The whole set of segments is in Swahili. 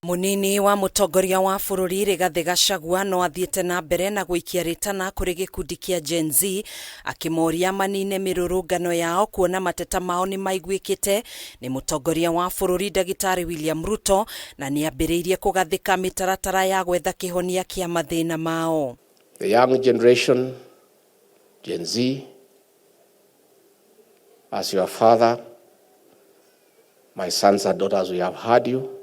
Munini wa mutongoria wa bururi Rigathi GACHAGUA no athiete na mbere na guikia ritana kuri gikundi kia Gen Z akimoria manine mirurungano yao kuona mateta mao nimaiguikite ni mutongoria wa bururi DR.WILLIAM RUTO na niambiriirie kugathika mitaratara ya gwetha kihonia kia mathina mao. The young generation, Gen Z, as your father, my sons and daughters, we have heard you.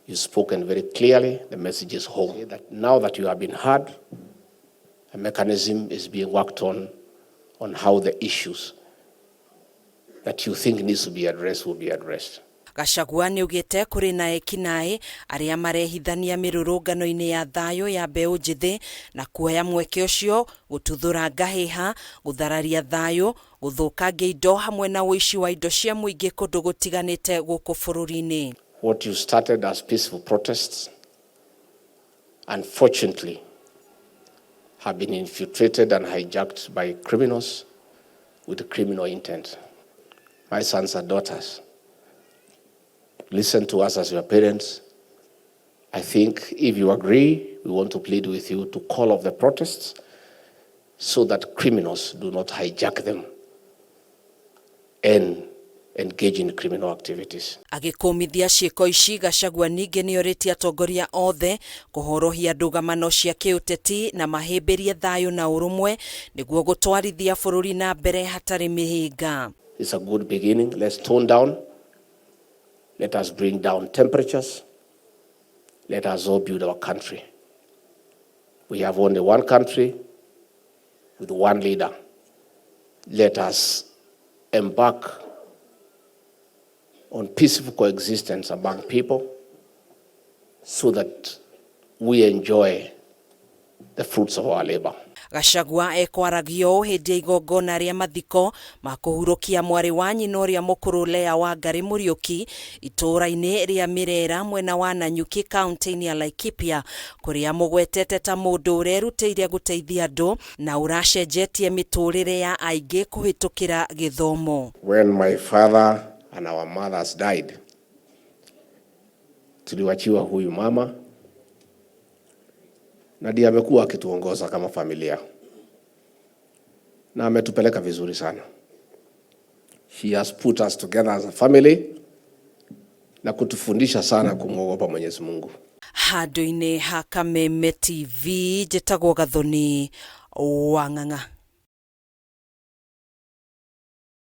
You've spoken very clearly. The message is home. That now that you have been heard, a mechanism is being worked on how the issues that you think needs to be addressed will be addressed. GACHAGUA ni ugite kuri na EKINAI aria marehithania mirurungano-ini ya thayo ya mbeu njithi na kuoya mweke ucio gututhura ngahiha guthararia thayo guthukangia indo hamwe na uici wa indo cia muingi kundu gutiganite guku bururi-ini. What you started as peaceful protests, unfortunately, have been infiltrated and hijacked by criminals with criminal intent. My sons and daughters, listen to us as your parents. I think if you agree, we want to plead with you to call off the protests so that criminals do not hijack them and engage in criminal activities. Agikomithia ciiko ici GACHAGUA ningi ni oritie atongoria othe kuhorohia ndũgamano cia kiuteti na mahimbirie thayo na urumwe niguo gutwarithia bururi na mbere hatari mihinga. It's a good beginning. Let's tone down. Let us bring down temperatures. Let us all build our country. We have only one country with one leader. Let us embark on peaceful coexistence among people so that we enjoy the fruits of our labor. GACHAGUA ekwaragio hindi igongona ria mathiko makuhurukia mwari wa nyina uria mukuru Lea wa Ngari Muriuki itura-ini ria Mirera mwena wa Nanyuki kaunti-ini ya Laikipia kuria mugwetete ta mundu urerutiire guteithia andu na uracenjetie miturire ya aingi kuhitukira githomo. When my father and our mothers died, tuliwachiwa huyu mama na ndiye amekuwa akituongoza kama familia na ametupeleka vizuri sana. She has put us together as a family na kutufundisha sana kumwogopa Mwenyezi Mungu. Handu-ini ha Kameme TV njitagwo Gathoni Wang'ang'a.